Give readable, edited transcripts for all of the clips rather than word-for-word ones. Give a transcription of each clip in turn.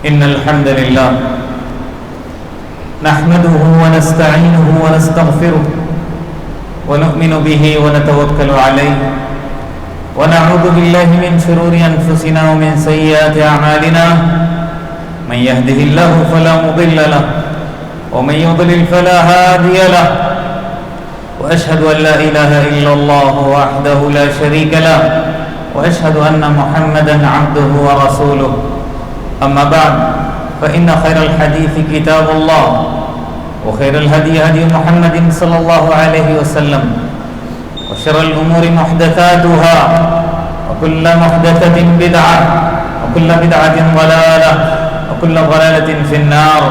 إن الحمد لله نحمده ونستعينه ونستغفره ونؤمن به ونتوكل عليه ونعوذ بالله من شرور أنفسنا ومن سيئات أعمالنا من يهده الله فلا مضل له ومن يضلل فلا هادي له وأشهد أن لا إله إلا الله وحده لا شريك له وأشهد أن محمدا عبده ورسوله أما بعد فإن خير الحديث كتاب الله وخير الهدي هدي محمد صلى الله عليه وسلم وشر الأمور محدثاتها وكل محدثة بدعة وكل بدعة ضلالة وكل ضلالة في النار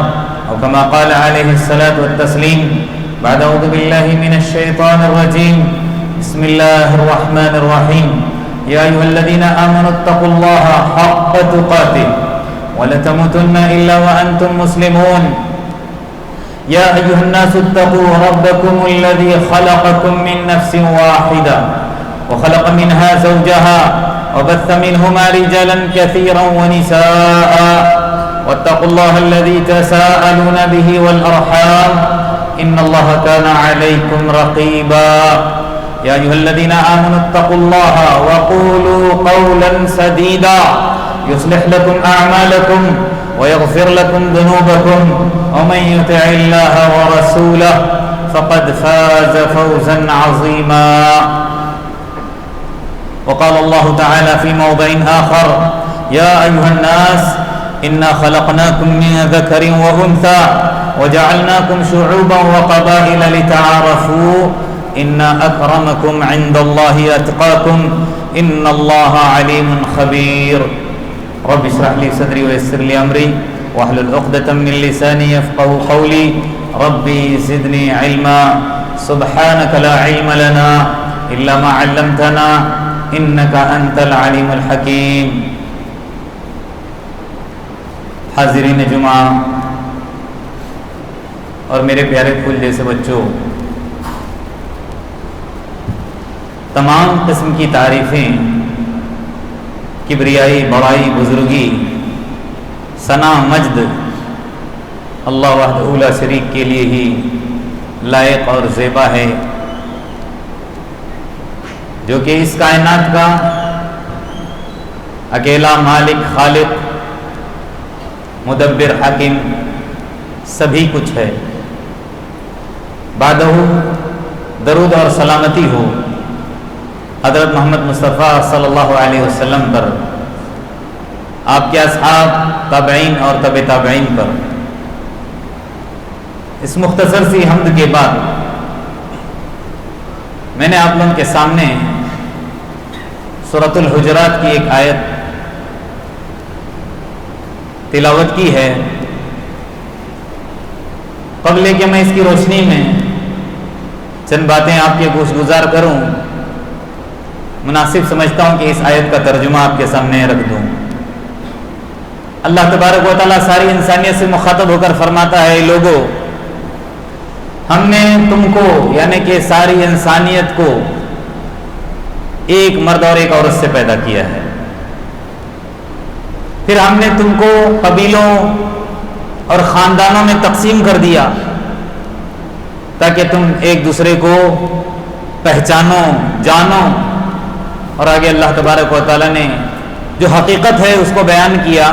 أو كما قال عليه الصلاة والتسليم بعد أعوذ بالله من الشيطان الرجيم بسم الله الرحمن الرحيم يا أيها الذين آمنوا اتقوا الله حق تقاته ولا تموتن إلا وأنتم مسلمون يا أيها الناس اتقوا ربكم الذي خلقكم من نفس واحدة وخلق منها زوجها وبث منهما رجالا كثيرا ونساء واتقوا الله الذي تساءلون به والأرحام إن الله كان عليكم رقيبا يا أيها الذين آمنوا اتقوا الله وقولوا قولا سديدا يصلح لكم أعمالكم ويغفر لكم ذنوبكم ومن يطع الله ورسوله فقد فاز فوزا عظيما وقال الله تعالى في موضع آخر يا أيها الناس إنا خلقناكم من ذكر وأنثى وجعلناكم شعوبا وقبائل لتعارفوا إن أكرمكم عند الله أتقاكم إن الله عليم خبير رب اشرح لي صدري ويسر لي أمري واحلل عقدة من لساني يفقهوا قولي ربي زدني علما سبحانك لا علم لنا إلا ما علمتنا إنك أنت العليم الحكيم حاضرین جمعہ اور میرے پیارے پھول جیسے بچوں، تمام قسم کی تعریفیں، کبریائی، بڑائی، بزرگی، ثنا، مجد اللہ وحدہ لا شریک کے لیے ہی لائق اور زیبا ہے، جو کہ اس کائنات کا اکیلا مالک، خالق، مدبر، حاکم، سبھی کچھ ہے۔ بعدہ درود اور سلامتی ہو حضرت محمد مصطفیٰ صلی اللہ علیہ وسلم پر، آپ کے اصحاب، تابعین اور تبع تابعین پر۔ اس مختصر سی حمد کے بعد میں نے آپ لوگوں کے سامنے سورۃ الحجرات کی ایک آیت تلاوت کی ہے۔ قبل کہ میں اس کی روشنی میں چند باتیں آپ کے گوش گزار کروں، مناسب سمجھتا ہوں کہ اس آیت کا ترجمہ آپ کے سامنے رکھ دوں۔ اللہ تبارک و تعالیٰ ساری انسانیت سے مخاطب ہو کر فرماتا ہے، لوگو ہم نے تم کو یعنی کہ ساری انسانیت کو ایک مرد اور ایک عورت سے پیدا کیا ہے، پھر ہم نے تم کو قبیلوں اور خاندانوں میں تقسیم کر دیا تاکہ تم ایک دوسرے کو پہچانو، جانو، اور آگے اللہ تبارک و تعالیٰ نے جو حقیقت ہے اس کو بیان کیا،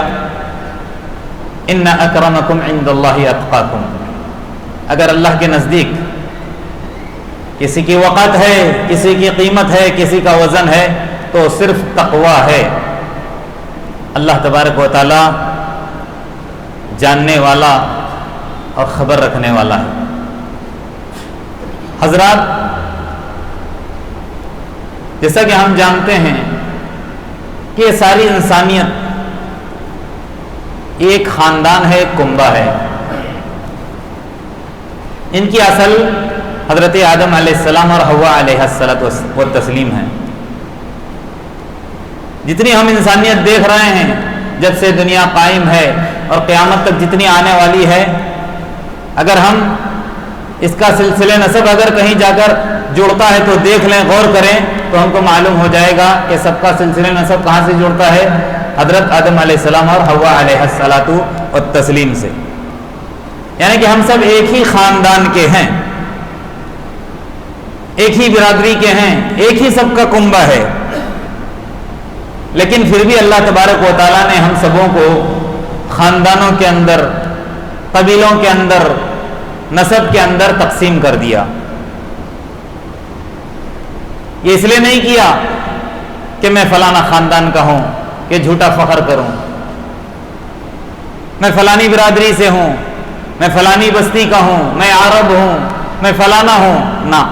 ان اکرمکم عند اللہ اتقاکم۔ اگر اللہ کے نزدیک کسی کی وقت ہے، کسی کی قیمت ہے، کسی کا وزن ہے تو صرف تقویٰ ہے۔ اللہ تبارک و تعالی جاننے والا اور خبر رکھنے والا ہے۔ حضرات، جیسا کہ ہم جانتے ہیں کہ ساری انسانیت ایک خاندان ہے، ایک کنبہ ہے۔ ان کی اصل حضرت آدم علیہ السلام اور حوا علیہ السلام ہے۔ جتنی ہم انسانیت دیکھ رہے ہیں جب سے دنیا قائم ہے اور قیامت تک جتنی آنے والی ہے، اگر ہم اس کا سلسلہ نسب اگر کہیں جا کر جوڑتا ہے تو دیکھ لیں، غور کریں تو ہم کو معلوم ہو جائے گا کہ سب کا سلسلہ نسب کہاں سے جڑتا ہے؟ حضرت آدم علیہ السلام اور حوا علیہ الصلاۃ والتسلیم سے، یعنی کہ ہم سب ایک ہی خاندان کے ہیں، ایک ہی برادری کے ہیں، ایک ہی سب کا کنبہ ہے، لیکن پھر بھی اللہ تبارک و تعالیٰ نے ہم سبوں کو خاندانوں کے اندر، قبیلوں کے اندر، نسب کے اندر تقسیم کر دیا۔ یہ اس لیے نہیں کیا کہ میں فلانا خاندان کا ہوں کہ جھوٹا فخر کروں، میں فلانی برادری سے ہوں، میں فلانی بستی کا ہوں، میں عرب ہوں، میں فلانا ہوں، نہ۔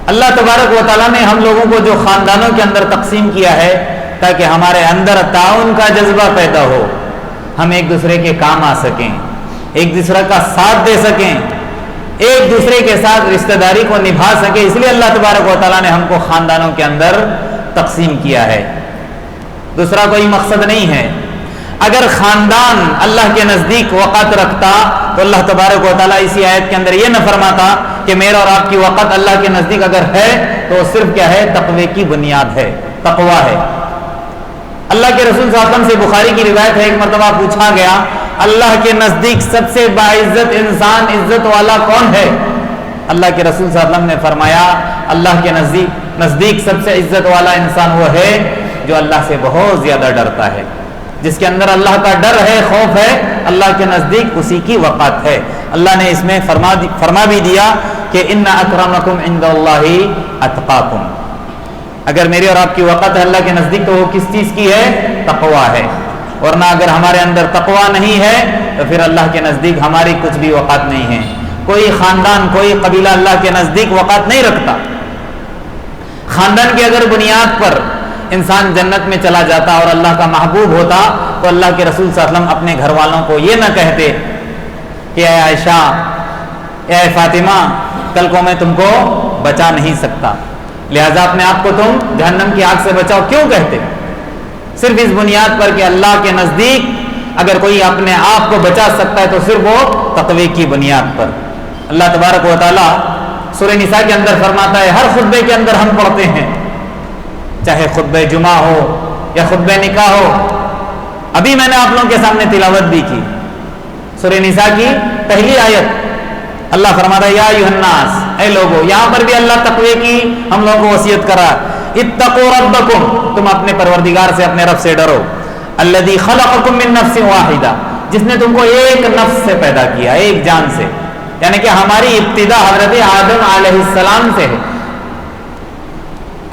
اللہ تبارک و تعالیٰ نے ہم لوگوں کو جو خاندانوں کے اندر تقسیم کیا ہے تاکہ ہمارے اندر تعاون کا جذبہ پیدا ہو، ہم ایک دوسرے کے کام آ سکیں، ایک دوسرے کا ساتھ دے سکیں، ایک دوسرے کے ساتھ رشتہ داری کو نبھا سکیں، اس لیے اللہ تبارک و تعالیٰ نے ہم کو خاندانوں کے اندر تقسیم کیا ہے، دوسرا کوئی مقصد نہیں ہے۔ اگر خاندان اللہ کے نزدیک وقت رکھتا تو اللہ تبارک و تعالیٰ اسی آیت کے اندر یہ نہ فرماتا کہ میرا اور آپ کی وقت اللہ کے نزدیک اگر ہے تو صرف کیا ہے؟ تقوی کی بنیاد ہے، تقوی ہے۔ اللہ کے رسول صلی اللہ علیہ وسلم سے بخاری کی روایت ہے، ایک مرتبہ پوچھا گیا اللہ کے نزدیک سب سے باعزت انسان، عزت والا کون ہے؟ اللہ کے رسول صلی اللہ علیہ وسلم نے فرمایا اللہ کے نزدیک سب سے عزت والا انسان وہ ہے جو اللہ سے بہت زیادہ ڈرتا ہے، جس کے اندر اللہ کا ڈر ہے، خوف ہے، اللہ کے نزدیک اسی کی وقت ہے۔ اللہ نے اس میں فرما بھی دیا کہ ان اکرمکم عند اللہ اتقاکم، اگر میری اور آپ کی وقت ہے اللہ کے نزدیک تو وہ کس چیز کی ہے؟ تقوی ہے، ورنہ اگر ہمارے اندر تقوی نہیں ہے تو پھر اللہ کے نزدیک ہماری کچھ بھی وقت نہیں ہے۔ کوئی خاندان، کوئی قبیلہ اللہ کے نزدیک وقت نہیں رکھتا۔ خاندان کی اگر بنیاد پر انسان جنت میں چلا جاتا اور اللہ کا محبوب ہوتا تو اللہ کے رسول صلی اللہ علیہ وسلم اپنے گھر والوں کو یہ نہ کہتے کہ اے عائشہ، اے فاطمہ، کل کو میں تم کو بچا نہیں سکتا، لہذا اپنے آپ کو تم جہنم کی آگ سے بچاؤ، کیوں کہتے؟ صرف اس بنیاد پر کہ اللہ کے نزدیک اگر کوئی اپنے آپ کو بچا سکتا ہے تو صرف وہ تقوی کی بنیاد پر۔ اللہ تبارک و تعالیٰ سورہ نساء کے اندر فرماتا ہے، ہر خطبے کے اندر ہم پڑھتے ہیں، چاہے خطبہ جمعہ ہو یا خطبہ نکاح ہو، ابھی میں نے آپ لوگوں کے سامنے تلاوت بھی کی سورہ نساء کی پہلی آیت، اللہ فرماتا ہے یا ایھا الناس، اے لوگو، یہاں پر بھی اللہ تقوی کی ہم لوگوں کو وصیت کرا، اتقوا ربکم، تم اپنے پروردگار سے، اپنے رب سے ڈرو، الذی خلقکم من نفس واحدہ، جس نے تم کو ایک نفس سے پیدا کیا، ایک جان سے، یعنی کہ ہماری ابتدا حضرت آدم علیہ السلام سے ہے۔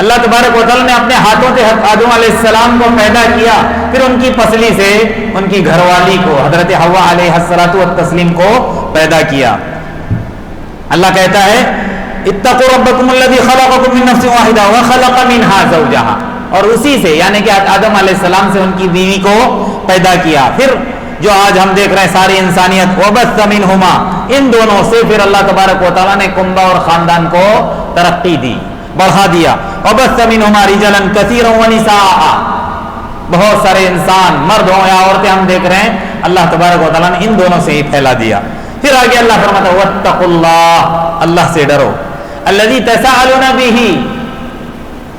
اللہ تبارک و تعالیٰ نے اپنے ہاتھوں سے آدم علیہ السلام کو پیدا کیا، پھر ان کی پسلی سے ان کی گھر والی کو حضرت حوا علیہ الصلاۃ والتسلیم کو پیدا کیا۔ اللہ کہتا ہے اتقوا ربکم الذی خلقکم من نفس واحدہ وخلق منها زوجہا، اور اسی سے یعنی کہ آدم علیہ السلام سے ان کی بیوی کو پیدا کیا، پھر جو آج ہم دیکھ رہے ہیں ساری انسانیت، وبث منہما، ان دونوں سے پھر اللہ تبارک و تعالیٰ نے کنبہ اور خاندان کو ترقی دی، بڑھا دیا، وبث منہما رجالا کثیرا ونساء، بہت سارے انسان مرد ہوں یا عورتیں ہم دیکھ رہے ہیں، اللہ تبارک و تعالیٰ نے ان دونوں سے ہی پھیلا دیا۔ پھر آگے اللہ فرماتا ہے واتقوا اللہ، اللہ سے ڈرو، الذی تساءلون بہ،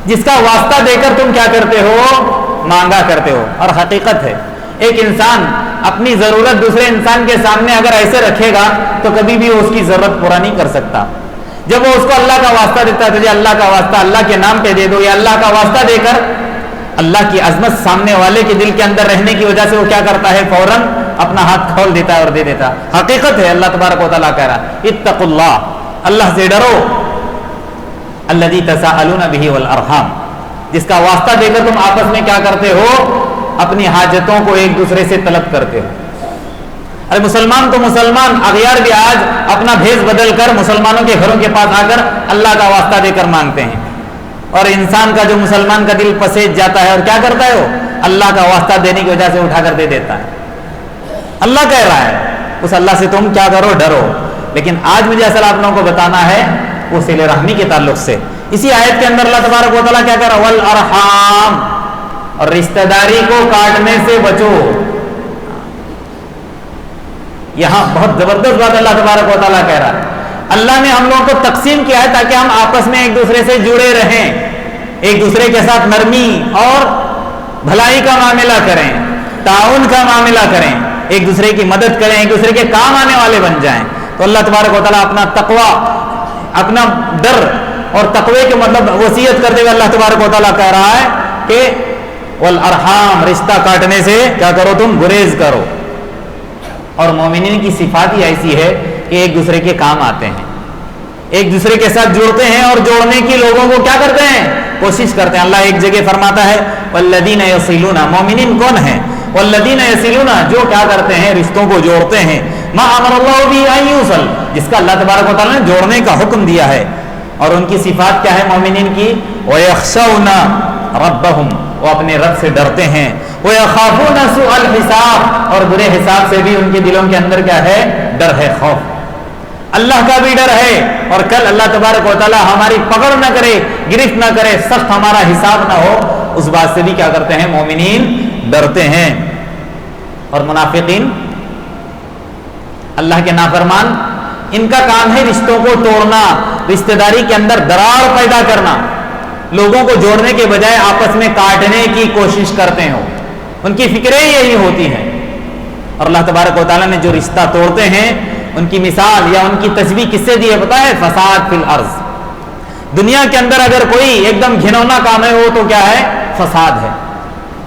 جس کا واسطہ دے کر تم کیا کرتے ہو؟ مانگا کرتے ہو۔ اور حقیقت ہے ایک انسان اپنی ضرورت دوسرے انسان کے سامنے اگر ایسے رکھے گا تو کبھی بھی وہ اس کی ضرورت پورا نہیں کر سکتا۔ جب وہ اس کو اللہ کا واسطہ دیتا ہے تو یہ اللہ کا واسطہ اللہ کے نام پہ دے دو، یا اللہ کا واسطہ دے کر اللہ کی عظمت سامنے والے کے دل کے اندر رہنے کی وجہ سے وہ کیا کرتا ہے؟ فوراً اپنا ہاتھ کھول دیتا ہے اور دے دیتا ہے۔ حقیقت ہے اللہ تبارک و تعالیٰ کہہ رہا ہے اتقوا اللہ، اللہ سے ڈرو، الذی تساءلون بہ والارحام، جس کا واسطہ دے کر تم آپس میں کیا کرتے ہو؟ اپنی حاجتوں کو ایک دوسرے سے طلب کرتے ہو۔ ارے مسلمان تو مسلمان، اغیار بھی آج اپنا بھیس بدل کر مسلمانوں کے گھروں کے پاس آ کر اللہ کا واسطہ دے کر مانگتے ہیں، اور انسان کا جو مسلمان کا دل پسیج جاتا ہے اور کیا کرتا ہے؟ وہ اللہ کا واسطہ دینے کی وجہ سے اٹھا کر دے دیتا ہے۔ اللہ کہہ رہا ہے اس اللہ سے تم کیا کرو؟ ڈرو۔ لیکن آج مجھے اصل آپ لوگوں کو بتانا ہے وہ صلہ رحمی کے تعلق سے۔ اسی آیت کے اندر اللہ تبارک و تعالیٰ کیا کہہ رہا ہے؟ والارحام، اور رشتہ داری کو کاٹنے سے بچو۔ یہاں بہت زبردست بات اللہ تبارک و تعالیٰ کہہ رہا ہے، اللہ نے ہم لوگوں کو تقسیم کیا ہے تاکہ ہم آپس میں ایک دوسرے سے جڑے رہیں، ایک دوسرے کے ساتھ نرمی اور بھلائی کا معاملہ کریں، تعاون کا معاملہ کریں، ایک دوسرے کی مدد کریں، ایک دوسرے کے کام آنے والے بن جائیں. تو اللہ تبارک و تعالیٰ اپنا تقوی، اپنا ڈر اور تقوی کے مطلب وصیت کرتے ہوئے اللہ تبارک و تعالیٰ کہہ رہا ہے کہ والارحام، رشتہ کاٹنے سے کیا کرو تم؟ گریز کرو. اور مومنین کی صفات ہی ایسی ہے کہ ایک دوسرے کے کام آتے ہیں، ایک دوسرے کے ساتھ جڑتے ہیں اور جوڑنے کی لوگوں کو کیا کرتے ہیں؟ کوشش کرتے ہیں. اللہ ایک جگہ فرماتا ہے والذین یصلون، مومنین کون ہیں؟ والذین یصلون، جو کیا کرتے ہیں؟ رشتوں کو جوڑتے ہیں. ما امر اللہ بہ ان یوصل، جس کا اللہ تبارک و تعالیٰ نے جوڑنے کا حکم دیا ہے. اور ان کی صفات کیا ہے مومنین کی؟ وَيَخْشَوْنَ رَبَّهُمْ، وہ اپنے رب سے ڈرتے ہیں. وَيَخَافُونَ سُوءَ الْحِسَابِ، اور برے حساب سے بھی ان کے دلوں کے اندر کیا ہے؟ ڈر ہے، خوف. اللہ کا بھی ڈر ہے، اور کل اللہ تبارک و تعالیٰ ہماری پکڑ نہ کرے، گرفت نہ کرے، سخت ہمارا حساب نہ ہو، اس بات سے بھی کیا کرتے ہیں مومنین؟ ڈرتے ہیں. اور منافقین، اللہ کے نافرمان، ان کا کام ہے رشتوں کو توڑنا، رشتہ داری کے اندر درار پیدا کرنا، لوگوں کو جوڑنے کے بجائے آپس میں کاٹنے کی کوشش کرتے ہو. ان کی فکریں یہی ہوتی ہیں. اور اللہ تبارک و تعالیٰ نے جو رشتہ توڑتے ہیں ان کی مثال یا ان کی تشبیہ کس سے دی ہے پتہ ہے؟ فساد فی الارض. دنیا کے اندر اگر کوئی ایک دم گھنونا کام ہے وہ تو کیا ہے؟ فساد ہے.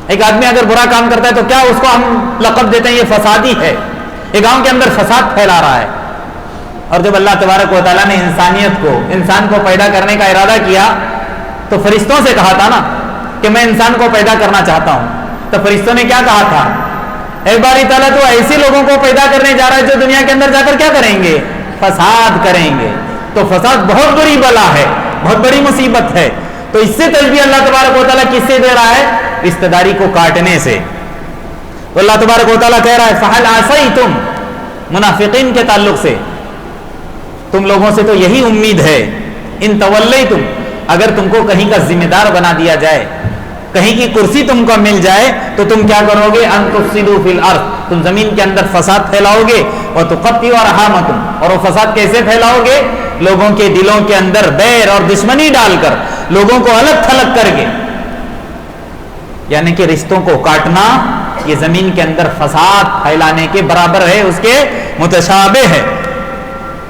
ایک آدمی اگر برا کام کرتا ہے تو کیا اس کو ہم لقب دیتے ہیں یہ فسادی ہے، یہ گاؤں کے اندر فساد پھیلا رہا ہے. اور جب اللہ تبارک و تعالیٰ نے انسانیت کو، انسان کو پیدا کرنے کا ارادہ کیا تو فرشتوں سے کہا تھا نا کہ میں انسان کو پیدا کرنا چاہتا ہوں. تو فرشتوں نے کیا کہا تھا؟ اے باری تعالیٰ تو ایسے لوگوں کو پیدا کرنے جا رہا ہے جو دنیا کے اندر جا کر کیا کریں گے؟ فساد کریں گے. تو فساد بہت بڑی بلا ہے، بہت بڑی مصیبت ہے. تو اس سے تشبیہ اللہ تبارک و تعالیٰ کس سے دے رہا ہے؟ رشتہ داری کو کاٹنے سے. تو اللہ تبارک و تعالیٰ کہہ رہا ہے فَهَلْ عَصَيْتُمْ، منافقین کے تعلق سے تم لوگوں سے تو یہی امید ہے، ان تولیتم، اگر تم کو کہیں کا ذمہ دار بنا دیا جائے، کہیں کی کرسی تم کو مل جائے تو تم کیا کرو گے؟ ان تفسدوا فی الارض، تم زمین کے اندر فساد پھیلاؤ گے. وتقطعوا ارحامکم، اور وہ فساد کیسے پھیلاؤ گے؟ لوگوں کے دلوں کے اندر بیر اور دشمنی ڈال کر، لوگوں کو الگ تھلگ کر کے. یعنی کہ رشتوں کو کاٹنا یہ زمین کے اندر فساد پھیلانے کے برابر ہے، اس کے متشابہ ہے.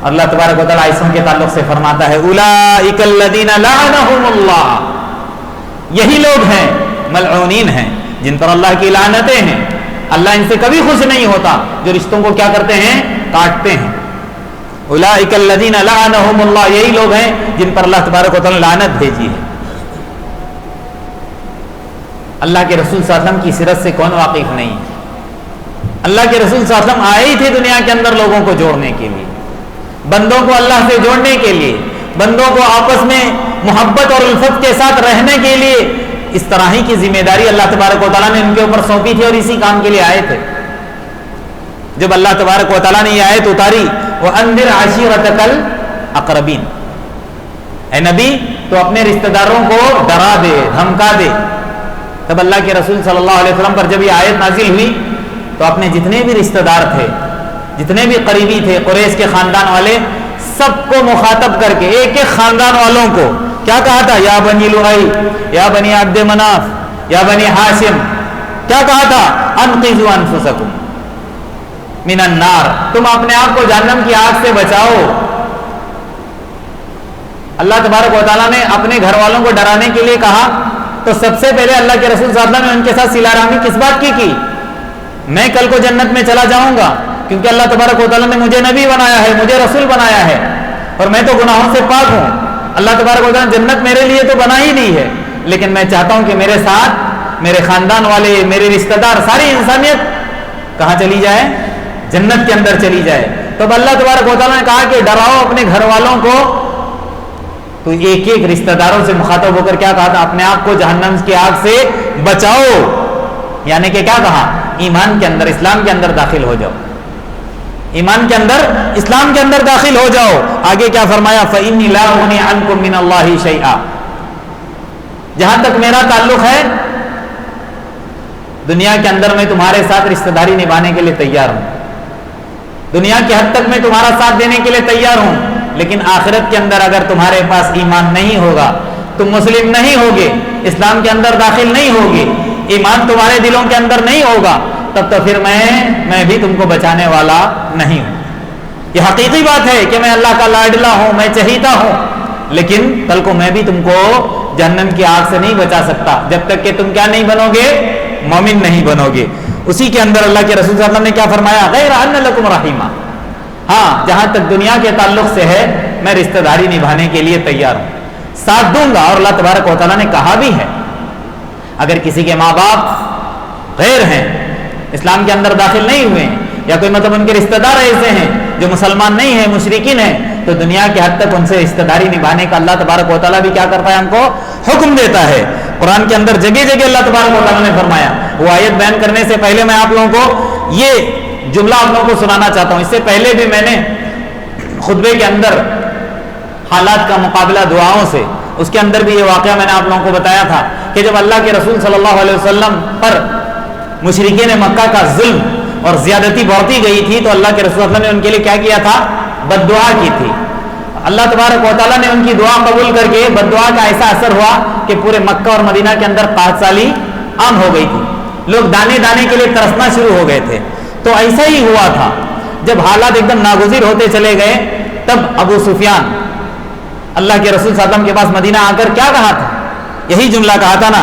اللہ تبارک و تعالیٰ ایسوں کے تعلق سے فرماتا ہے اولئک الذین لعنہم اللہ، یہی لوگ ہیں، ملعونین ہیں، جن پر اللہ کی لعنتیں ہیں. اللہ ان سے کبھی خوش نہیں ہوتا جو رشتوں کو کیا کرتے ہیں؟ کاٹتے ہیں. اولئک الذین لعنہم اللہ، یہی لوگ ہیں جن پر اللہ تبارک و تعالیٰ نے لعنت بھیجی ہے. اللہ کے رسول صلی اللہ علیہ وسلم کی سیرت سے کون واقف نہیں؟ اللہ کے رسول صلی اللہ علیہ وسلم آئے ہی تھے دنیا کے اندر لوگوں کو جوڑنے کے لیے، بندوں کو اللہ سے جوڑنے کے لیے، بندوں کو آپس میں محبت اور الفت کے ساتھ رہنے کے لیے. اس طرح ہی کی ذمہ داری اللہ تبارک و تعالیٰ نے ان کے اوپر سونپی تھی اور اسی کام کے لیے آئے تھے. جب اللہ تبارک و تعالیٰ نے یہ آیت اتاری وَأَنذِرْ عَشِيرَتَكَ الْأَقْرَبِينَ، اے نبی تو اپنے رشتہ داروں کو ڈرا دے، دھمکا دے. تب اللہ کے رسول صلی اللہ علیہ وسلم پر جب یہ آیت نازل ہوئی تو اپنے جتنے بھی رشتہ دار تھے، جتنے بھی قریبی تھے، قریش کے خاندان والے، سب کو مخاطب کر کے ایک ایک خاندان والوں کو کیا کہا تھا؟ یا بنی لؤی، یا بنی عبد مناف، یا بنی ہاشم. کیا کہا تھا؟ انقذوا انفسکم من النار، تم اپنے آپ کو جہنم کی آگ سے بچاؤ. اللہ تبارک و تعالیٰ نے اپنے گھر والوں کو ڈرانے کے لیے کہا تو سب سے پہلے اللہ کے رسول صلی اللہ علیہ وسلم نے ان کے ساتھ صلہ رحمی کس بات کی؟ میں کل کو جنت میں چلا جاؤں گا کیونکہ اللہ تبارک و تعالیٰ نے مجھے نبی بنایا ہے، مجھے رسول بنایا ہے، اور میں تو گناہوں سے پاک ہوں. اللہ تبارک و تعالیٰ نے جنت میرے لیے تو بنا ہی نہیں ہے، لیکن میں چاہتا ہوں کہ میرے ساتھ میرے خاندان والے، میرے رشتہ دار، ساری انسانیت کہاں چلی جائے؟ جنت کے اندر چلی جائے. تو اللہ تبارک و تعالیٰ نے کہا کہ ڈراؤ اپنے گھر والوں کو. تو ایک ایک رشتہ داروں سے مخاطب ہو کر کیا کہا تھا؟ اپنے آپ کو جہنم کی آگ سے بچاؤ. یعنی کہ کیا کہا؟ ایمان کے اندر، اسلام کے اندر داخل ہو جاؤ، ایمان کے اندر، اسلام کے اندر داخل ہو جاؤ. آگے کیا فرمایا؟ فَإِنِّي لَا أُغْنِي عَنْكُم مِّنَ اللَّهِ شَيْئًا، جہاں تک میرا تعلق ہے دنیا کے اندر میں تمہارے ساتھ رشتہ داری نبھانے کے لیے تیار ہوں، دنیا کی حد تک میں تمہارا ساتھ دینے کے لیے تیار ہوں، لیکن آخرت کے اندر اگر تمہارے پاس ایمان نہیں ہوگا تم مسلم نہیں ہوگے، اسلام کے اندر داخل نہیں ہوگے، ایمان تمہارے دلوں کے اندر نہیں ہوگا، تب تو پھر میں بھی تم کو بچانے والا نہیں ہوں۔ یہ حقیقی بات ہے کہ میں اللہ کا لاڈلا ہوں، میں چہیتا ہوں، لیکن کل کو میں بھی تم کو جہنم کی آگ سے نہیں بچا سکتا جب تک کہ تم کیا نہیں بنو گے، مومن نہیں بنو گے۔ اسی کے اندر اللہ کے رسول صلی اللہ علیہ وسلم نے کیا فرمایا، غیر ان لکم رحیمہ، ہاں جہاں تک دنیا کے تعلق سے ہے میں رشتہ داری نبھانے کے لیے تیار ہوں، ساتھ دوں گا۔ اور اللہ تبارک و تعالیٰ نے کہا بھی ہے اگر کسی کے ماں باپ غیر ہیں، اسلام کے اندر داخل نہیں ہوئے ہیں، یا کوئی مطلب ان کے رشتہ دار ایسے ہیں جو مسلمان نہیں ہیں، مشرکین ہیں، تو دنیا کے حد تک ان سے رشتہ داری نبھانے کا اللہ تبارک و تعالیٰ بھی کیا کرتا ہے، ہم کو حکم دیتا ہے۔ قرآن کے اندر جگہ جگہ اللہ تبارک و تعالیٰ نے فرمایا۔ وہ آیت بیان کرنے سے پہلے میں آپ لوگوں کو یہ جملہ آپ لوگوں کو سنانا چاہتا ہوں۔ اس سے پہلے بھی میں نے خطبے کے اندر حالات کا مقابلہ دعاؤں سے، اس کے اندر بھی یہ واقعہ میں نے آپ لوگوں کو بتایا تھا کہ جب اللہ کے رسول صلی اللہ علیہ وسلم پر مشرکین مکہ کا ظلم اور زیادتی بڑھتی گئی تھی تو اللہ کے رسول صلی اللہ علیہ وسلم نے ان کے لیے کیا کیا تھا، بد دعا کی تھی۔ اللہ تبارک و تعالیٰ نے ان کی دعا قبول کر کے بد دعا کا ایسا اثر ہوا کہ پورے مکہ اور مدینہ کے اندر قحط سالی عام ہو گئی تھی، لوگ دانے دانے کے لیے ترسنا شروع ہو گئے تھے۔ تو ایسا ہی ہوا تھا، جب حالات ایک دم ناگزیر ہوتے چلے گئے تب ابو سفیان اللہ کے رسول صلی اللہ علیہ وسلم کے پاس مدینہ آ کر کیا کہا تھا، یہی جملہ کہا تھا نا،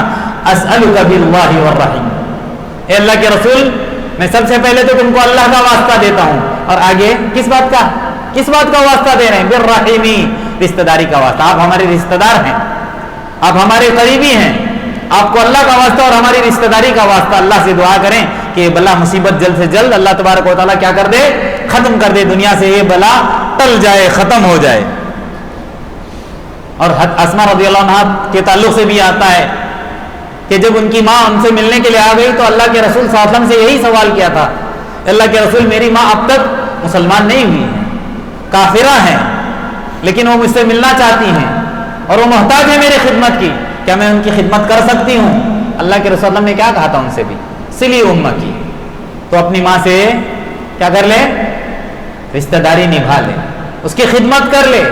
اسألک باللہ والرحیم، اے اللہ کے رسول میں سب سے پہلے تو تم کو اللہ کا واسطہ دیتا ہوں، اور آگے کس بات کا واسطہ دے رہے ہیں، بالرحیمی، رشتہ داری کا واسطہ، آپ ہمارے رشتہ دار ہیں، آپ ہمارے قریبی ہیں، آپ کو اللہ کا واسطہ اور ہماری رشتہ داری کا واسطہ، اللہ سے دعا کریں کہ یہ بلا مصیبت جلد سے جلد اللہ تبارک و تعالیٰ کیا کر دے، ختم کر دے، دنیا سے یہ بلا ٹل جائے، ختم ہو جائے۔ اور اسماء رضی اللہ عنہا کے تعلق سے بھی آتا ہے کہ جب ان کی ماں ان سے ملنے کے لیے آ گئی تو اللہ کے رسول صلی اللہ علیہ وسلم سے یہی سوال کیا تھا، اللہ کے رسول میری ماں اب تک مسلمان نہیں ہوئی ہے، کافرہ ہیں، لیکن وہ مجھ سے ملنا چاہتی ہیں اور وہ محتاج ہے میری خدمت کی، کیا میں ان کی خدمت کر سکتی ہوں؟ اللہ کے رسول صلی اللہ علیہ وسلم نے کیا کہا تھا ان سے بھی، سلی امکی، تو اپنی ماں سے کیا کر لے، رشتہ داری نبھا لے، اس کی خدمت کر لے۔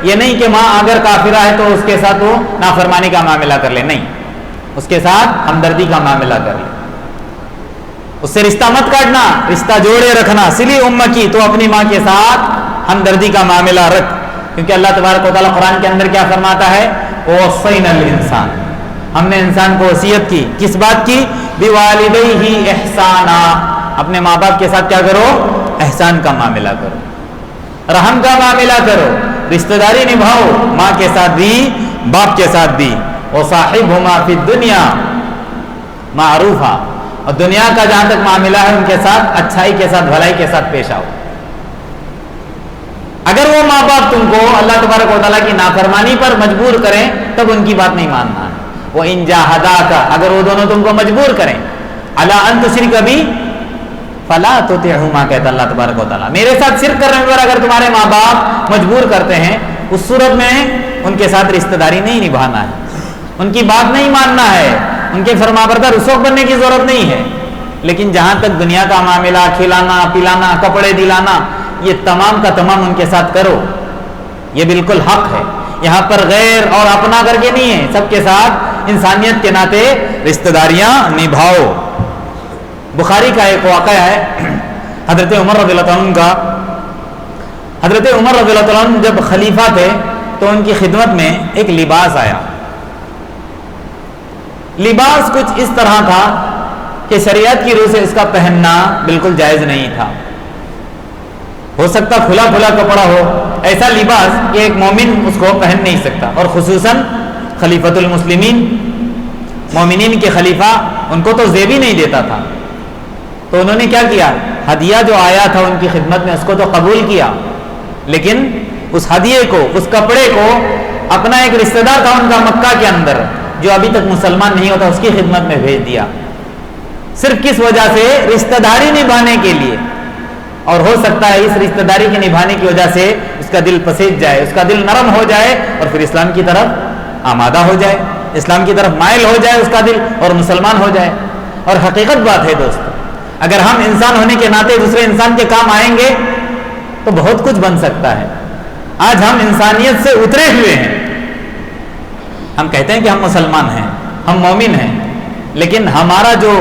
یہ نہیں کہ ماں اگر کافرہ ہے تو اس کے ساتھ وہ نافرمانی کا معاملہ کر لے، نہیں، اس کے ساتھ ہمدردی کا معاملہ کر لے، اس سے رشتہ مت کاٹنا، رشتہ جوڑے رکھنا، سلی امکی، تو اپنی ماں کے ساتھ ہمدردی کا معاملہ رکھ، کیونکہ اللہ تبارک و تعالیٰ قرآن کے اندر کیا فرماتا ہے، وَوَصَّيْنَا الْإِنسَانَ، ہم نے انسان کو وصیت کی، کس بات کی، بِوَالِدَيْهِ إِحْسَانًا، اپنے ماں باپ کے ساتھ کیا کرو، احسان کا معاملہ کرو، رحم کا معاملہ کرو، رشتہ داری نبھاؤ، ماں کے ساتھ بھی باپ کے ساتھ بھی، وَصَاحِبْهُمَا فِي الدُّنْيَا مَعْرُوفًا، اور دنیا کا جہاں تک معاملہ ہے ان کے ساتھ اچھائی کے ساتھ بھلائی کے ساتھ پیش آؤ۔ اگر وہ ماں باپ تم کو اللہ تبارک و تعالیٰ کی نافرمانی پر مجبور کریں تب ان کی بات نہیں ماننا ہے، وہ ان جاہداکا، اگر وہ دونوں تم کو مجبور کریں، علی ان تشرک بی فلا تطعہما، کہتا اللہ تبارک و تعالیٰ میرے ساتھ شرک کرنے پر اگر تمہارے ماں باپ مجبور کرتے ہیں، اس صورت میں ان کے ساتھ رشتہ داری نہیں نبھانا ہے، ان کی بات نہیں ماننا ہے، ان کے فرمانبردار رسوخ بننے کی ضرورت نہیں ہے، لیکن جہاں تک دنیا کا معاملہ، کھلانا پلانا، کپڑے دلانا، یہ تمام کا تمام ان کے ساتھ کرو، یہ بالکل حق ہے، یہاں پر غیر اور اپنا کر کے نہیں ہے، سب کے ساتھ انسانیت کے ناطے رشتہ داریاں نبھاؤ۔ بخاری کا ایک واقعہ ہے حضرت عمر رضی اللہ عنہ کا، حضرت عمر رضی اللہ عنہ جب خلیفہ تھے تو ان کی خدمت میں ایک لباس آیا، لباس کچھ اس طرح تھا کہ شریعت کی روح سے اس کا پہننا بالکل جائز نہیں تھا، ہو سکتا کھلا کھلا کپڑا ہو، ایسا لباس کہ ایک مومن اس کو پہن نہیں سکتا، اور خصوصاً خلیفۃ المسلمین، مومنین کے خلیفہ، ان کو تو زیب ہی نہیں دیتا تھا، تو انہوں نے کیا کیا، ہدیہ جو آیا تھا ان کی خدمت میں اس کو تو قبول کیا، لیکن اس ہدیے کو، اس کپڑے کو اپنا ایک رشتہ دار تھا ان کا مکہ کے اندر جو ابھی تک مسلمان نہیں ہوتا، اس کی خدمت میں بھیج دیا، صرف کس وجہ سے، رشتہ داری نبھانے کے لیے، اور ہو سکتا ہے اس رشتہ داری کے نبھانے کی وجہ سے اس کا دل پسیج جائے، اس کا دل نرم ہو جائے اور پھر اسلام کی طرف آمادہ ہو جائے، اسلام کی طرف مائل ہو جائے اس کا دل اور مسلمان ہو جائے۔ اور حقیقت بات ہے دوستو، اگر ہم انسان ہونے کے ناطے دوسرے انسان کے کام آئیں گے تو بہت کچھ بن سکتا ہے۔ آج ہم انسانیت سے اترے ہوئے ہیں، ہم کہتے ہیں کہ ہم مسلمان ہیں، ہم مومن ہیں، لیکن ہمارا جو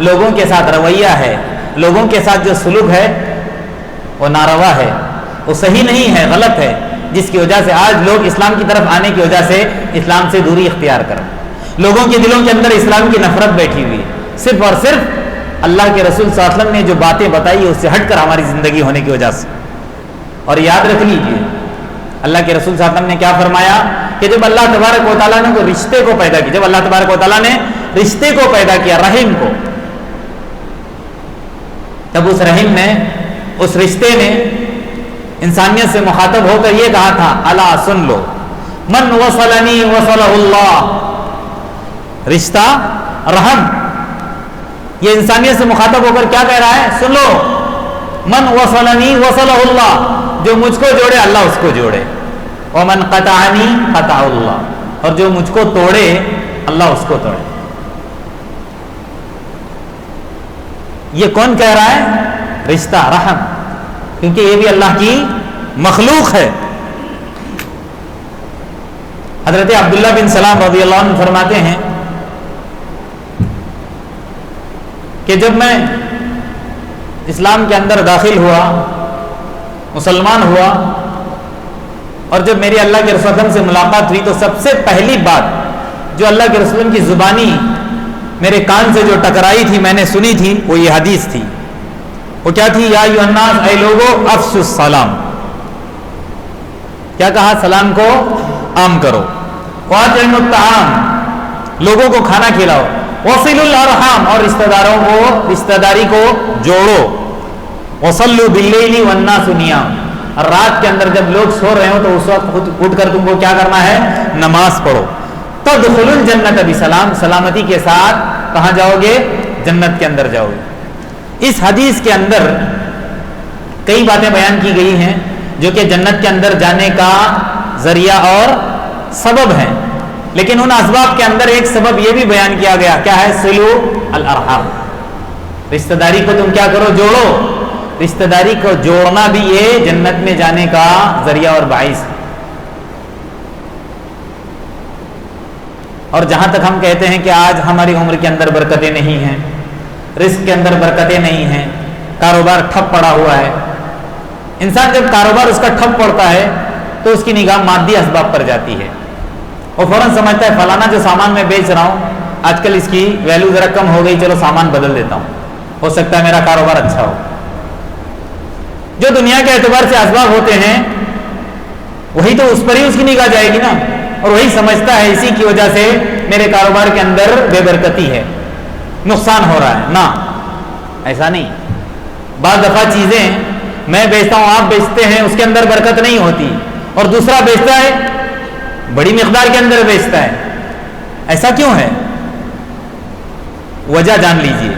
لوگوں کے ساتھ رویہ ہے، لوگوں کے ساتھ جو سلوک ہے وہ ناروا ہے، وہ صحیح نہیں ہے، غلط ہے، جس کی وجہ سے آج لوگ اسلام کی طرف آنے کی وجہ سے اسلام سے دوری اختیار کریں، لوگوں کے دلوں کے اندر اسلام کی نفرت بیٹھی ہوئی ہے، صرف اور صرف اللہ کے رسول صلی اللہ علیہ وسلم نے جو باتیں بتائی اس سے ہٹ کر ہماری زندگی ہونے کی وجہ سے۔ اور یاد رکھ لیجیے اللہ کے رسول صلی اللہ علیہ وسلم نے کیا فرمایا کہ جب اللہ تبارک و تعالیٰ نے کوئی رشتے کو پیدا کیا، جب اللہ تبارک و تعالیٰ نے رشتے کو پیدا کیا، رحم کو، تب اس رحم نے، اس رشتے نے انسانیت سے مخاطب ہو کر یہ کہا تھا، الا سن لو، من وصلنی وصلہ اللہ، رشتہ رحم، یہ انسانیت سے مخاطب ہو کر کیا کہہ رہا ہے؟ سن لو، من وصلنی وصلہ اللہ، جو مجھ کو جوڑے اللہ اس کو جوڑے، ومن قطعنی قطع اللہ، اور جو مجھ کو توڑے اللہ اس کو توڑے۔ یہ کون کہہ رہا ہے؟ رشتہ رحم، کیونکہ یہ بھی اللہ کی مخلوق ہے۔ حضرت عبداللہ بن سلام رضی اللہ عنہ فرماتے ہیں کہ جب میں اسلام کے اندر داخل ہوا، مسلمان ہوا، اور جب میری اللہ کے رسول سے ملاقات ہوئی تو سب سے پہلی بات جو اللہ کے رسول کی زبانی میرے کان سے جو ٹکرائی تھی، میں نے سنی تھی، وہ یہ حدیث تھی۔ وہ کیا تھی؟ یا ایھا الناس، اے لوگو، افشوا السلام، کیا کہا؟ سلام کو عام کرو، واطعموا الطعام، لوگوں کو کھانا کھلاؤ، وصلوا الارحام، اور رشتہ داری کو جوڑو، وصلوا باللیل والناس نیام، اور رات کے اندر جب لوگ سو رہے ہو تو اس وقت اٹھ کر تم کو کیا کرنا ہے؟ نماز پڑھو، تدخلوا الجنت بسلام، سلامتی کے ساتھ کہاں جاؤ گے؟ جنت کے اندر جاؤ گے۔ اس حدیث کے اندر کئی باتیں بیان کی گئی ہیں جو کہ جنت کے اندر جانے کا ذریعہ اور سبب ہیں، لیکن ان اسباب کے اندر ایک سبب یہ بھی بیان کیا گیا، کیا ہے؟ صلوا الارحام، رشتہ داری کو تم کیا کرو؟ جوڑو۔ رشتہ داری کو جوڑنا بھی یہ جنت میں جانے کا ذریعہ اور باعث ہے۔ اور جہاں تک ہم کہتے ہیں کہ آج ہماری عمر کے اندر برکتیں نہیں ہیں، رزق کے اندر برکتیں نہیں ہیں، کاروبار ٹھپ پڑا ہوا ہے، انسان جب کاروبار اس کا ٹھپ پڑتا ہے تو اس کی نگاہ مادی اسباب پر جاتی ہے، وہ فوراً سمجھتا ہے فلانا جو سامان میں بیچ رہا ہوں آج کل اس کی ویلیو ذرا کم ہو گئی، چلو سامان بدل دیتا ہوں، ہو سکتا ہے میرا کاروبار اچھا ہو۔ جو دنیا کے اعتبار سے اسباب ہوتے ہیں وہی تو اس پر ہی اس کی نگاہ جائے گی نا، اور وہی سمجھتا ہے اسی کی وجہ سے میرے کاروبار کے اندر بے برکتی ہے، نقصان ہو رہا ہے۔ نہ، ایسا نہیں۔ بعض دفعہ چیزیں میں بیچتا ہوں، آپ بیچتے ہیں، اس کے اندر برکت نہیں ہوتی، اور دوسرا بیچتا ہے بڑی مقدار کے اندر بیچتا ہے، ایسا کیوں ہے؟ وجہ جان لیجئے۔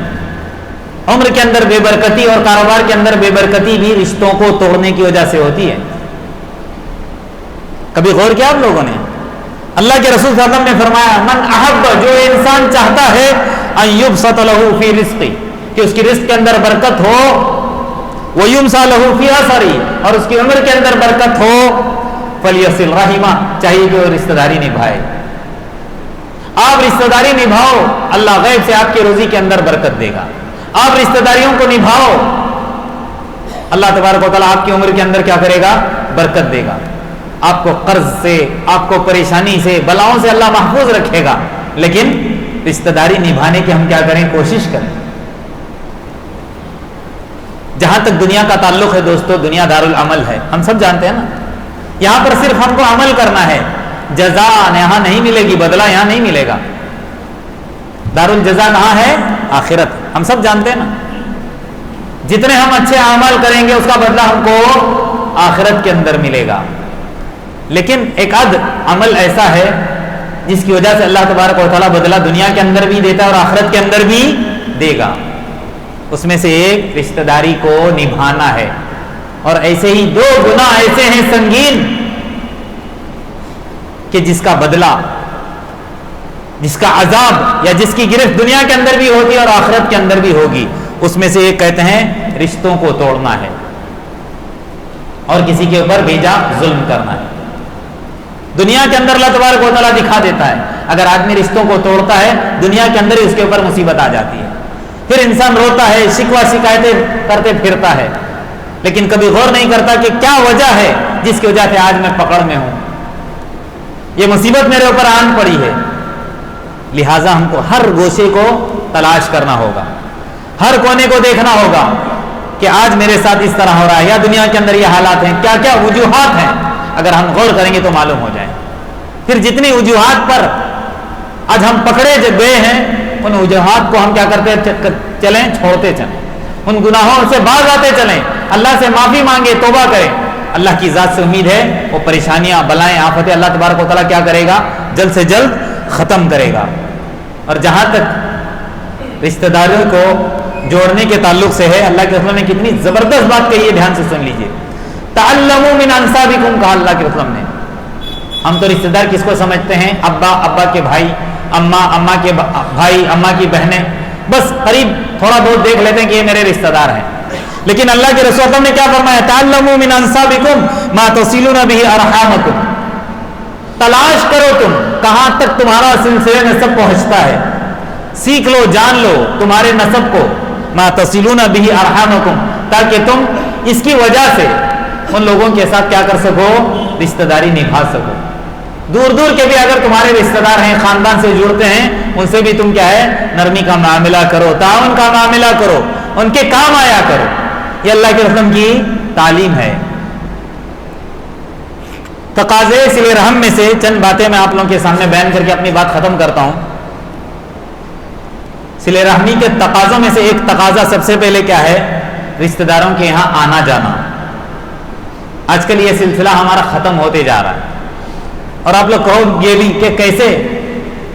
عمر کے اندر بے برکتی اور کاروبار کے اندر بے برکتی بھی رشتوں کو توڑنے کی وجہ سے ہوتی ہے۔ کبھی غور کیا آپ لوگوں نے؟ اللہ کے رسول صلی اللہ علیہ وسلم نے فرمایا، من احب، جو انسان چاہتا ہے، ان یبسط له فی رزقی، کہ اس کی رزق کے اندر برکت ہو، ویمسع له فی اثری، اور اس کی عمر کے اندر برکت ہو، فلیصل رحمہ، چاہیے کہ وہ رشتہ داری نبھائے۔ آپ رشتہ داری نبھاؤ، اللہ غیب سے آپ کی روزی کے اندر برکت دے گا۔ آپ رشتہ داریوں کو نبھاؤ، اللہ تبارک و تعالیٰ آپ کی عمر کے اندر کیا کرے گا؟ برکت دے گا۔ آپ کو قرض سے، آپ کو پریشانی سے، بلاؤں سے اللہ محفوظ رکھے گا، لیکن رشتہ داری نبھانے کی ہم کیا کریں؟ کوشش کریں۔ جہاں تک دنیا کا تعلق ہے دوستو، دنیا دارالعمل ہے، ہم سب جانتے ہیں نا، یہاں پر صرف ہم کو عمل کرنا ہے، جزا یہاں نہیں ملے گی، بدلہ یہاں نہیں ملے گا۔ دارالجزا کہاں ہے؟ آخرت۔ ہم سب جانتے ہیں نا، جتنے ہم اچھے اعمال کریں گے اس کا بدلہ ہم کو آخرت کے اندر ملے گا، لیکن ایک عمل ایسا ہے جس کی وجہ سے اللہ تبارک و تعالیٰ بدلہ دنیا کے اندر بھی دیتا ہے اور آخرت کے اندر بھی دے گا، اس میں سے ایک رشتہ داری کو نبھانا ہے۔ اور ایسے ہی دو گناہ ایسے ہیں سنگین کہ جس کا بدلہ، جس کا عذاب یا جس کی گرفت دنیا کے اندر بھی ہوتی ہے اور آخرت کے اندر بھی ہوگی، اس میں سے ایک کہتے ہیں رشتوں کو توڑنا ہے اور کسی کے اوپر بیجا ظلم کرنا ہے۔ دنیا کے اندر اللہ تبارک و تعالیٰ دکھا دیتا ہے. اگر آدمی رشتوں کو توڑتا ہے دنیا کے اندر ہی اس کے اوپر مصیبت آ جاتی ہے. پھر انسان روتا ہے, شکوہ شکایتیں کرتے پھرتا ہے, لیکن کبھی غور نہیں کرتا کہ کیا وجہ ہے جس کی وجہ سے آج میں پکڑ میں ہوں, یہ مصیبت میرے اوپر آن پڑی ہے. لہٰذا ہم کو ہر گوشے کو تلاش کرنا ہوگا, ہر کونے کو دیکھنا ہوگا کہ آج میرے ساتھ اس طرح ہو رہا ہے, یا دنیا کے اندر یہ حالات ہیں, کیا کیا وجوہات ہیں. اگر ہم غور کریں گے تو معلوم ہو جائے. پھر جتنی وجوہات پر آج ہم پکڑے گئے ہیں ان وجوہات کو ہم کیا کرتے چلیں, چھوڑتے چلیں, ان گناہوں سے باز آتے چلیں, اللہ سے معافی مانگے, توبہ کریں. اللہ کی ذات سے امید ہے وہ پریشانیاں, بلائیں, آفتیں اللہ تبارک و تعالیٰ کیا کرے گا, جلد سے جلد ختم کرے گا. اور جہاں تک رشتہ داروں کو جوڑنے کے تعلق سے ہے, اللہ کے رسول نے کتنی زبردست بات کہی ہے, دھیان سے سن لیجئے. تعلموا من انسابکم, کہا اللہ کے رسول نے. ہم تو رشتہ دار کس کو سمجھتے ہیں, ابا, ابا کے بھائی, اماں, اماں کے بھائی, اماں کی بہنیں, بس قریب تھوڑا بہت دیکھ لیتے ہیں کہ یہ میرے رشتہ دار ہیں. لیکن اللہ کے رسول نے کیا فرمایا, تعلموا من انسابکم ما تصلون به ارحامکم, تلاش کرو تم کہاں تک تمہارا سلسلہ نسب پہنچتا ہے, سیکھ لو, جان لو تمہارے نسب کو. ما تصلون به ارحامکم, تاکہ تم اس کی وجہ سے ان لوگوں کے ساتھ کیا کر سکو, رشتہ داری نبھا سکو. دور دور کے بھی اگر تمہارے رشتہ دار ہیں, خاندان سے جڑتے ہیں, ان سے بھی تم کیا ہے, نرمی کا معاملہ کرو, تعاون کا معاملہ کرو, ان کے کام آیا کرو. یہ اللہ کے رسول کی تعلیم ہے. تقاضے صلہ رحم میں سے چند باتیں میں آپ لوگوں کے سامنے بیان کر کے اپنی بات ختم کرتا ہوں. صلہ رحمی کے تقاضوں میں سے ایک تقاضا سب سے پہلے کیا ہے, رشتہ داروں کے یہاں آنا جانا. آج کل یہ سلسلہ ہمارا ختم ہوتے جا رہا ہے. اور آپ لوگ کہو یہ بھی کہ کیسے,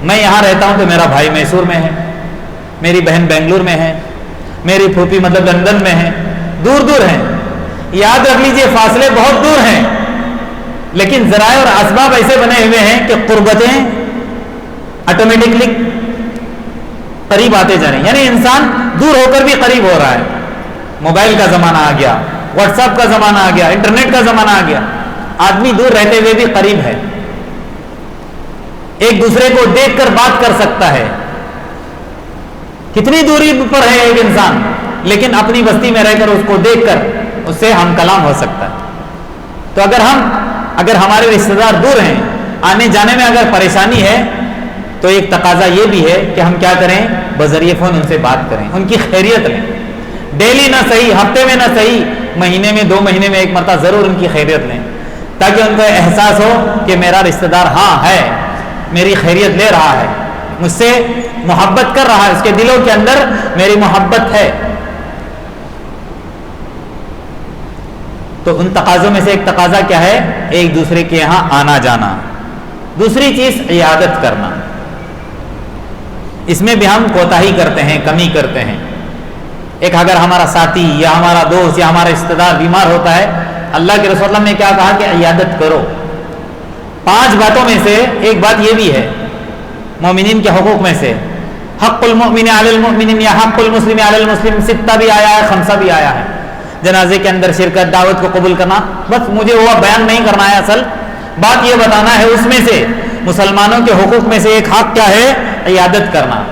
میں یہاں رہتا ہوں تو میرا بھائی میسور میں ہے, میری بہن بنگلور میں ہے, میری پھوپھی مطلب لندن میں ہے, دور دور ہیں. یاد رکھ لیجئے فاصلے بہت دور ہیں, لیکن ذرائع اور اسباب ایسے بنے ہوئے ہیں کہ قربتیں آٹومیٹکلی قریب آتے جا رہے ہیں. یعنی انسان دور ہو کر بھی قریب ہو رہا ہے. موبائل کا زمانہ آ گیا, واٹس ایپ کا زمانہ آ گیا, انٹرنیٹ کا زمانہ آ گیا. آدمی دور رہتے ہوئے بھی قریب ہے, ایک دوسرے کو دیکھ کر بات کر سکتا ہے. کتنی دوری پر ہے ایک انسان, لیکن اپنی بستی میں رہ کر اس کو دیکھ کر اس سے ہم کلام ہو سکتا ہے. تو اگر ہمارے رشتہ دار دور ہیں, آنے جانے میں اگر پریشانی ہے, تو ایک تقاضا یہ بھی ہے کہ ہم کیا کریں, بذریعہ فون ان سے بات کریں, ان کی خیریت لیں. ڈیلی نہ صحیح, ہفتے میں نہ صحیح, مہینے میں 2 مہینے میں ایک مرتبہ ضرور ان کی خیریت لیں, تاکہ ان کو احساس ہو کہ میرا رشتہ دار ہاں ہے, میری خیریت لے رہا ہے, مجھ سے محبت کر رہا ہے, اس کے دلوں کے اندر میری محبت ہے. تو ان تقاضوں میں سے ایک تقاضا کیا ہے, ایک دوسرے کے یہاں آنا جانا. دوسری چیز عیادت کرنا. اس میں بھی ہم کوتاہی کرتے ہیں, کمی کرتے ہیں. ایک اگر ہمارا ساتھی یا ہمارا دوست یا ہمارا رشتہ دار بیمار ہوتا ہے, اللہ کے رسول نے کیا کہا کہ عیادت کرو. 5 باتوں میں سے ایک بات یہ بھی ہے, مومنین کے حقوق میں سے, حق المؤمن علی المؤمن یا حق المسلم علی المسلم, 6 بھی آیا ہے, 5 بھی آیا ہے. جنازے کے اندر شرکت, دعوت کو قبول کرنا. بس مجھے وہ بیان نہیں کرنا ہے, اصل بات یہ بتانا ہے اس میں سے مسلمانوں کے حقوق میں سے ایک حق کیا ہے, عیادت کرنا.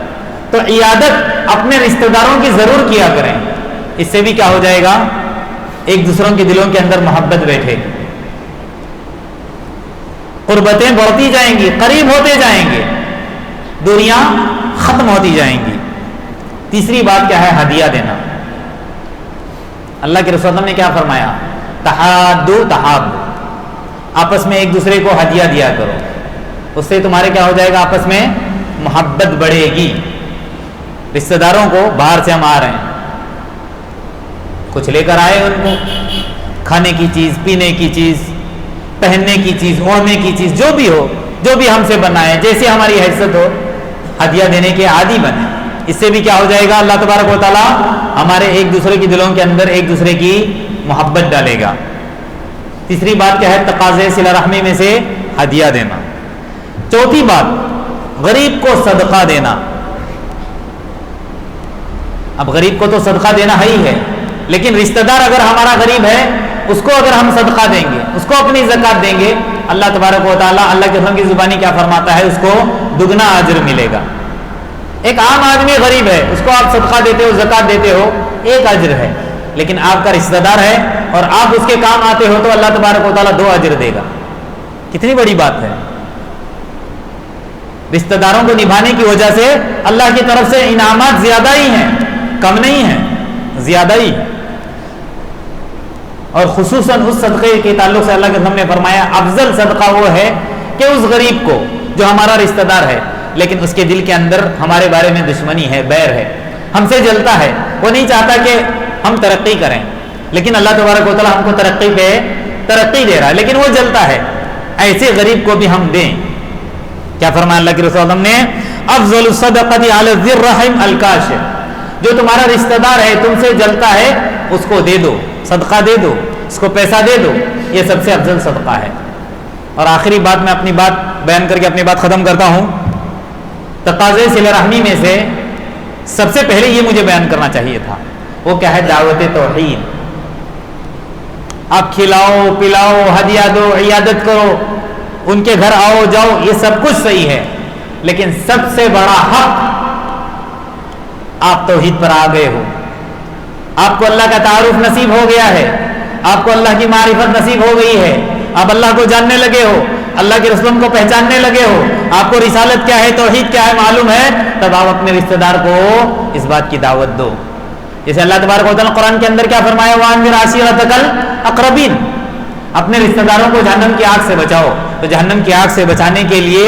تو عیادت اپنے رشتہ داروں کی ضرور کیا کریں. اس سے بھی کیا ہو جائے گا, ایک دوسروں کے دلوں کے اندر محبت بیٹھے گی, قربتیں بڑھتی جائیں گی, قریب ہوتے جائیں گے, دوریاں ختم ہوتی جائیں گی. تیسری بات کیا ہے, ہدیہ دینا. اللہ کے رسول نے کیا فرمایا, تحادو تحابو, آپس میں ایک دوسرے کو ہدیہ دیا کرو, اس سے تمہارے کیا ہو جائے گا, آپس میں محبت بڑھے گی. رشتہ داروں کو باہر سے ہم آ رہے ہیں, کچھ لے کر آئے, ان کو کھانے کی چیز, پینے کی چیز, پہننے کی چیز, اوڑھنے کی چیز, جو بھی ہو, جو بھی ہم سے بنا ہے, جیسے ہماری حیثیت ہو, ہدیہ دینے کے عادی بنے. اس سے بھی کیا ہو جائے گا, اللہ تبارک و تعالیٰ ہمارے ایک دوسرے کے دلوں کے اندر ایک دوسرے کی محبت ڈالے گا. تیسری بات کیا ہے, تقاضے صلہ رحمی میں سے ہدیہ دینا. چوتھی بات, غریب کو صدقہ دینا. اب غریب کو تو صدقہ دینا ہی ہے, لیکن رشتہ دار اگر ہمارا غریب ہے, اس کو اگر ہم صدقہ دیں گے, اس کو اپنی زکات دیں گے, اللہ تبارک و تعالیٰ اللہ کے رسول کی زبانی کیا فرماتا ہے؟ اس کو دگنا اجر ملے گا۔ ایک عام آدمی غریب ہے، اس کو آپ صدقہ دیتے ہو، زکات دیتے ہو، ایک اجر ہے، لیکن آپ کا رشتہ دار ہے اور آپ اس کے کام آتے ہو تو اللہ تبارک و تعالیٰ 2 اجر دے گا۔ کتنی بڑی بات ہے! رشتہ داروں کو نبھانے کی وجہ سے اللہ کی طرف سے انعامات زیادہ ہی ہیں، کم نہیں ہیں، زیادہ ہی۔ اور خصوصاً اس صدقے کے تعلق سے اللہ کے رسول نے فرمایا افضل صدقہ وہ ہے کہ اس غریب کو جو ہمارا رشتہ دار ہے لیکن اس کے دل کے اندر ہمارے بارے میں دشمنی ہے، بیر ہے، ہم سے جلتا ہے، وہ نہیں چاہتا کہ ہم ترقی کریں، لیکن اللہ تبارک و تعالیٰ ہم کو ترقی پہ ترقی دے رہا ہے، لیکن وہ جلتا ہے، ایسے غریب کو بھی ہم دیں۔ کیا فرمایا اللہ کے رسول نے؟ افضل الصدقۃ علی ذی الرحم الکاشف، جو تمہارا رشتہ دار ہے تم سے جلتا ہے اس کو دے دو، صدقہ دے دو، اس کو پیسہ دے دو، یہ سب سے افضل صدقہ ہے۔ اور آخری بات میں اپنی بات بیان کر کے اپنی بات ختم کرتا ہوں۔ تقاضے صلہ رحمی میں سے سب سے پہلے یہ مجھے بیان کرنا چاہیے تھا، وہ کیا ہے؟ دعوت توحید۔ آپ کھلاؤ پلاؤ، ہدیہ دو، عیادت کرو، ان کے گھر آؤ جاؤ، یہ سب کچھ صحیح ہے، لیکن سب سے بڑا حق آپ توحید پر آ گئے ہو، آپ کو اللہ کا تعارف نصیب ہو گیا ہے، آپ کو اللہ کی معرفت نصیب ہو گئی ہے، آپ اللہ کو جاننے لگے ہو، اللہ کے رسولوں کو پہچاننے لگے ہو، آپ کو رسالت کیا ہے، توحید کیا ہے معلوم ہے، تب آپ اپنے رشتہ دار کو اس بات کی دعوت دو۔ جیسے اللہ تبارک و تعالیٰ قرآن کے اندر کیا فرمایا؟ وَأَنذِرْ عَشِيرَتَكَ الْأَقْرَبِينَ، اپنے رشتہ داروں کو جہنم کی آگ سے بچاؤ۔ تو جہنم کی آگ سے بچانے کے لیے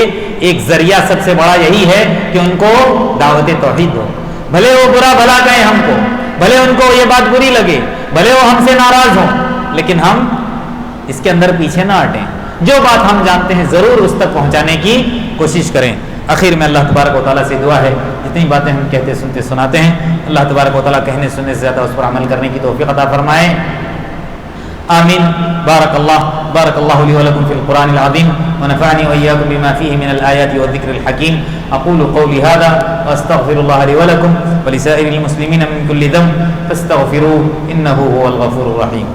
ایک ذریعہ سب سے بڑا یہی ہے کہ ان کو دعوت توحید دو، بھلے وہ برا بھلا کہیں ہم کو، بھلے ان کو یہ بات بری لگے، بھلے وہ ہم سے ناراض ہوں، لیکن ہم اس کے اندر پیچھے نہ ہٹیں، جو بات ہم جانتے ہیں ضرور اس تک پہنچانے کی کوشش کریں۔ آخر میں اللہ تبارک و تعالیٰ سے دعا ہے جتنی باتیں ہم کہتے سنتے سناتے ہیں اللہ تبارک و تعالیٰ کہنے سننے سے زیادہ اس پر عمل کرنے کی توفیق عطا فرمائے، آمین۔ بارک اللہ لی ولکم فی القرآن العظیم ونفعنی وإیاکم بما فیہ من الآیات والذکر الحکیم۔ اقول قولی ھذا واستغفر اللہ لی ولکم ولسائر المسلمین من کل ذنب فاستغفروہ انہ هو الغفور الرحیم۔